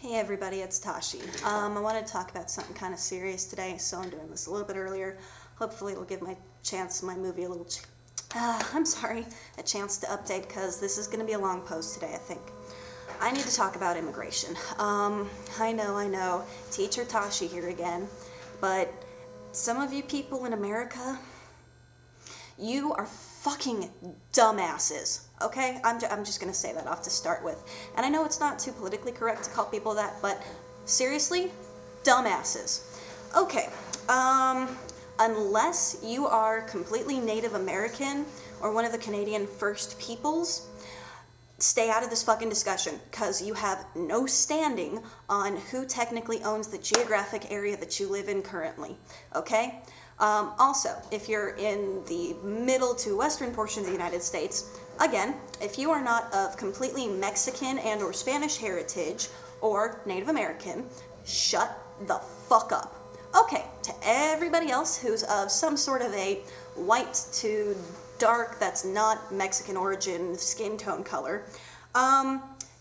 Hey everybody, it's Tashi. I wanted to talk about something kind of serious today, so I'm doing this a little bit earlier. Hopefully it'll give my movie a little, a chance to update, because this is going to be a long post today, I think. I need to talk about immigration. I know, Teacher Tashi here again, but some of you people in America, you are fucking dumbasses, okay? I'm just gonna say that off to start with. And I know it's not too politically correct to call people that, but seriously, dumbasses. Okay, unless you are completely Native American or one of the Canadian First Peoples, stay out of this fucking discussion, because you have no standing on who technically owns the geographic area that you live in currently, okay? Also, if you're in the middle to western portion of the United States, again, if you are not of completely Mexican and or Spanish heritage or Native American, shut the fuck up. Okay, to everybody else who's of some sort of a white to dark, that's not Mexican origin, skin tone color,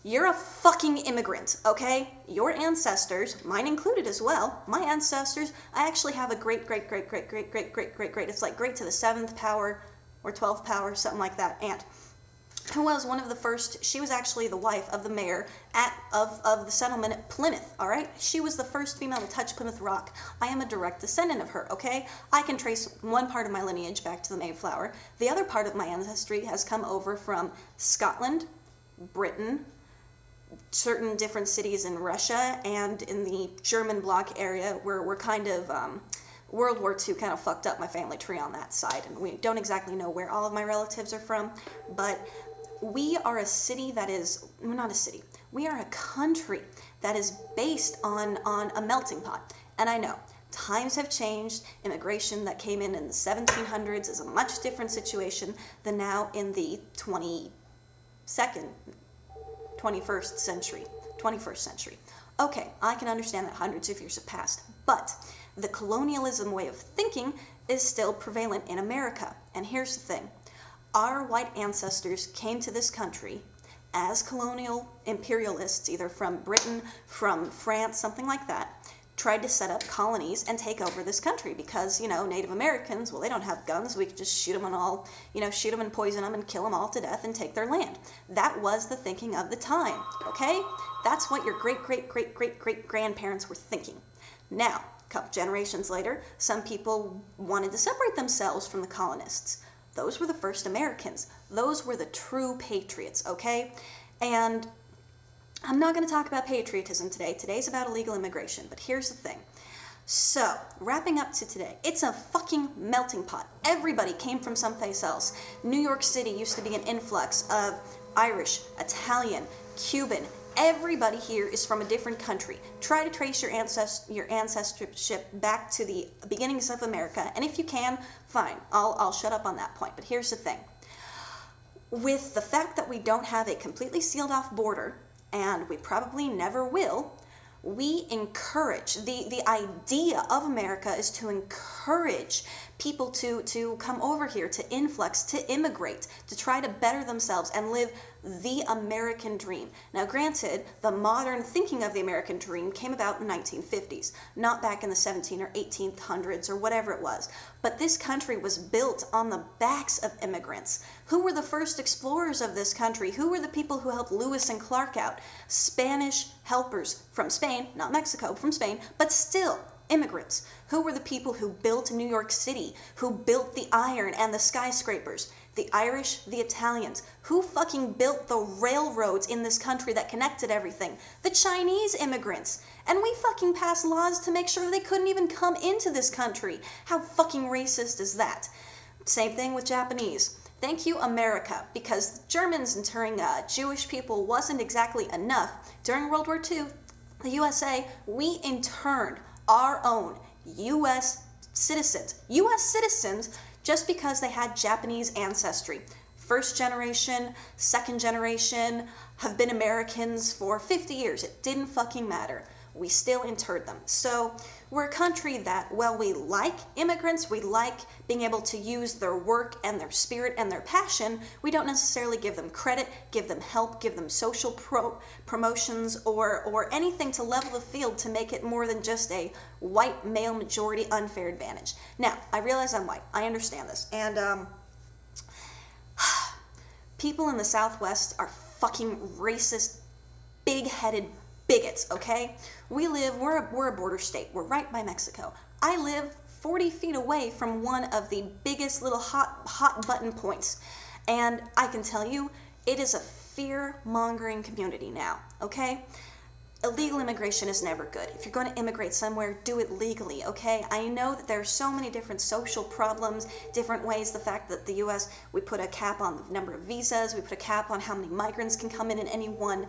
you're a fucking immigrant, okay? Your ancestors, mine included as well, my ancestors, I actually have a great, it's like great to the 7th power or 12th power, something like that, aunt, who was one of the first. She was actually the wife of the mayor of the settlement at Plymouth, all right? She was the first female to touch Plymouth Rock. I am a direct descendant of her, okay? I can trace one part of my lineage back to the Mayflower. The other part of my ancestry has come over from Scotland, Britain, certain different cities in Russia, and in the German bloc area, where we're kind of, World War II kind of fucked up my family tree on that side, and we don't exactly know where all of my relatives are from, but we are a city that is, we're not a city, we are a country that is based on a melting pot. And I know, times have changed. Immigration that came in the 1700s is a much different situation than now in the 21st century. Okay, I can understand that hundreds of years have passed, but the colonialism way of thinking is still prevalent in America. And here's the thing. Our white ancestors came to this country as colonial imperialists, either from Britain, from France, something like that, tried to set up colonies and take over this country because, you know, Native Americans, well, they don't have guns. We could just shoot them and all, you know, shoot them and poison them and kill them all to death and take their land. That was the thinking of the time, okay? That's what your great-great-great-great-great-grandparents were thinking. Now, a couple generations later, some people wanted to separate themselves from the colonists. Those were the first Americans. Those were the true patriots, okay? And I'm not going to talk about patriotism today. Today's about illegal immigration, but here's the thing. So, wrapping up to today, it's a fucking melting pot. Everybody came from someplace else. New York City used to be an influx of Irish, Italian, Cuban. Everybody here is from a different country. Try to trace your ancestryship back to the beginnings of America, and if you can, fine. I'll shut up on that point. But here's the thing. With the fact that we don't have a completely sealed off border, and we probably never will, we encourage, the idea of America is to encourage people to come over here, to influx, to immigrate, to try to better themselves and live the American dream. Now granted, the modern thinking of the American dream came about in the 1950s, not back in the 17 or 1800s or whatever it was. But this country was built on the backs of immigrants. Who were the first explorers of this country? Who were the people who helped Lewis and Clark out? Spanish helpers from Spain, not Mexico, from Spain, but still immigrants. Who were the people who built New York City, who built the iron and the skyscrapers? The Irish, the Italians. Who fucking built the railroads in this country that connected everything? The Chinese immigrants. And we fucking passed laws to make sure they couldn't even come into this country. How fucking racist is that? Same thing with Japanese. Thank you, America, because Germans interring Jewish people wasn't exactly enough. During World War II, the USA, we interned our own U.S. citizens just because they had Japanese ancestry. First generation, second generation, have been Americans for 50 years. It didn't fucking matter. we still interred them. So we're a country that, well, we like immigrants, we like being able to use their work and their spirit and their passion. We don't necessarily give them credit, give them help, give them social promotions or anything to level the field to make it more than just a white male majority unfair advantage. Now, I realize I'm white. I understand this. And people in the Southwest are fucking racist, big-headed bigots, okay? We're a border state. We're right by Mexico. I live 40 feet away from one of the biggest little hot button points. And I can tell you, it is a fear-mongering community now, okay? Illegal immigration is never good. If you're going to immigrate somewhere, do it legally, okay? I know that there are so many different social problems, different ways. The fact that the U.S., we put a cap on the number of visas, we put a cap on how many migrants can come in any one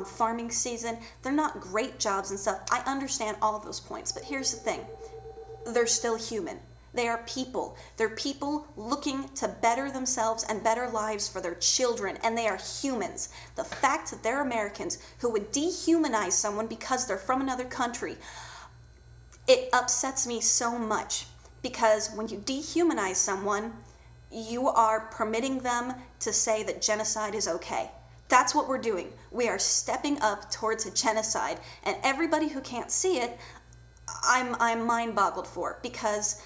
farming season. They're not great jobs and stuff. I understand all of those points, but here's the thing. They're still human. They are people. They're people looking to better themselves and better lives for their children, and they are humans. The fact that they're Americans who would dehumanize someone because they're from another country, it upsets me so much, because when you dehumanize someone, you are permitting them to say that genocide is okay. That's what we're doing. We are stepping up towards a genocide, and everybody who can't see it, I'm mind-boggled for, because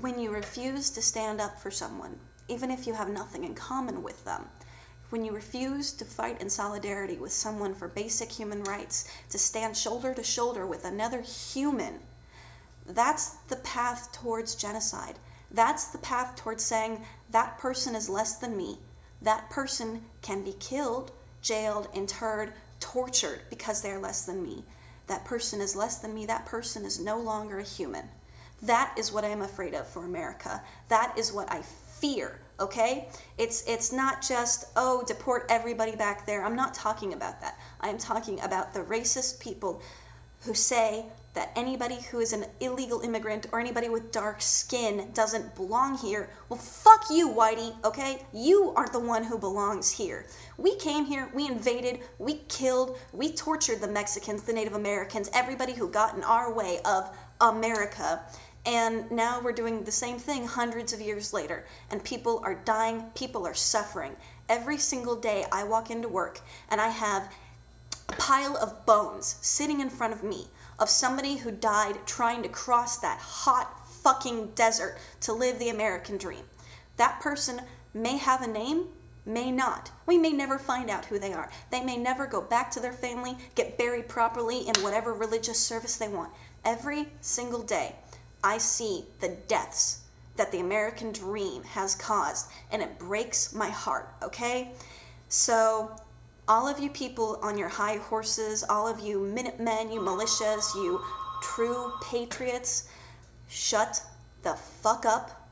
when you refuse to stand up for someone, even if you have nothing in common with them, when you refuse to fight in solidarity with someone for basic human rights, to stand shoulder to shoulder with another human, that's the path towards genocide. That's the path towards saying that person is less than me. That person can be killed, jailed, interred, tortured because they're less than me. That person is less than me. That person is no longer a human. That is what I'm afraid of for America. That is what I fear, okay? It's not just, oh, deport everybody back there. I'm not talking about that. I'm talking about the racist people who say that anybody who is an illegal immigrant or anybody with dark skin doesn't belong here. Well, fuck you, whitey, okay? You aren't the one who belongs here. We came here, we invaded, we killed, we tortured the Mexicans, the Native Americans, everybody who got in our way of America. And now we're doing the same thing hundreds of years later. And people are dying, people are suffering. Every single day I walk into work and I have a pile of bones sitting in front of me of somebody who died trying to cross that hot fucking desert to live the American dream. That person may have a name, may not. We may never find out who they are. They may never go back to their family, get buried properly in whatever religious service they want. Every single day, I see the deaths that the American dream has caused, and it breaks my heart, okay? So, all of you people on your high horses, all of you Minutemen, you militias, you true patriots, shut the fuck up.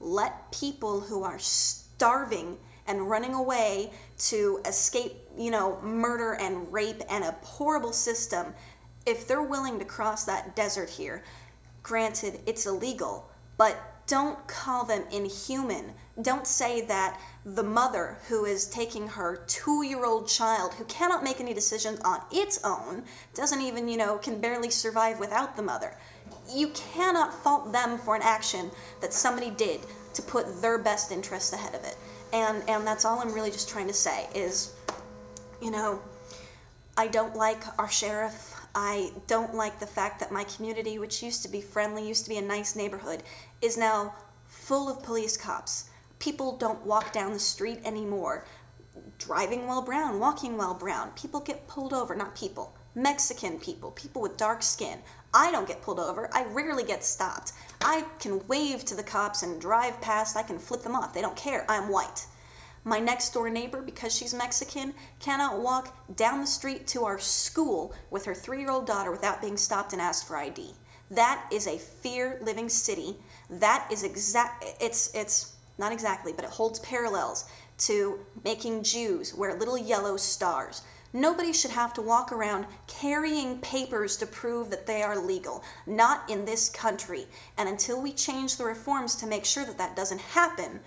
Let people who are starving and running away to escape, murder and rape and a horrible system, if they're willing to cross that desert here, granted, it's illegal, but don't call them inhuman. Don't say that the mother who is taking her 2-year-old child, who cannot make any decisions on its own, doesn't even, can barely survive without the mother. You cannot fault them for an action that somebody did to put their best interest ahead of it. And that's all I'm really just trying to say is, I don't like our sheriff. I don't like the fact that my community, which used to be friendly, used to be a nice neighborhood, is now full of police cops. People don't walk down the street anymore, driving while brown, walking while brown. People get pulled over, not people, Mexican people, people with dark skin. I don't get pulled over. I rarely get stopped. I can wave to the cops and drive past. I can flip them off. They don't care. I'm white. My next door neighbor, because she's Mexican, cannot walk down the street to our school with her 3-year-old daughter without being stopped and asked for ID. That is a fear-living city. That is it's not exactly, but it holds parallels to making Jews wear little yellow stars. Nobody should have to walk around carrying papers to prove that they are legal. Not in this country. And until we change the reforms to make sure that that doesn't happen,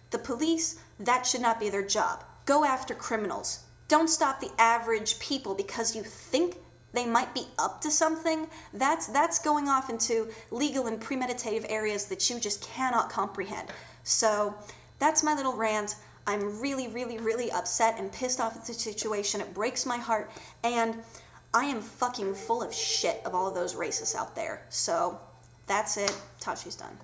the police, that should not be their job. Go after criminals. don't stop the average people because you think they might be up to something. That's going off into legal and premeditative areas that you just cannot comprehend. So that's my little rant. I'm really, really, really upset and pissed off at the situation. It breaks my heart, and I am fucking full of shit of all of those racists out there. So that's it. Tachi's done.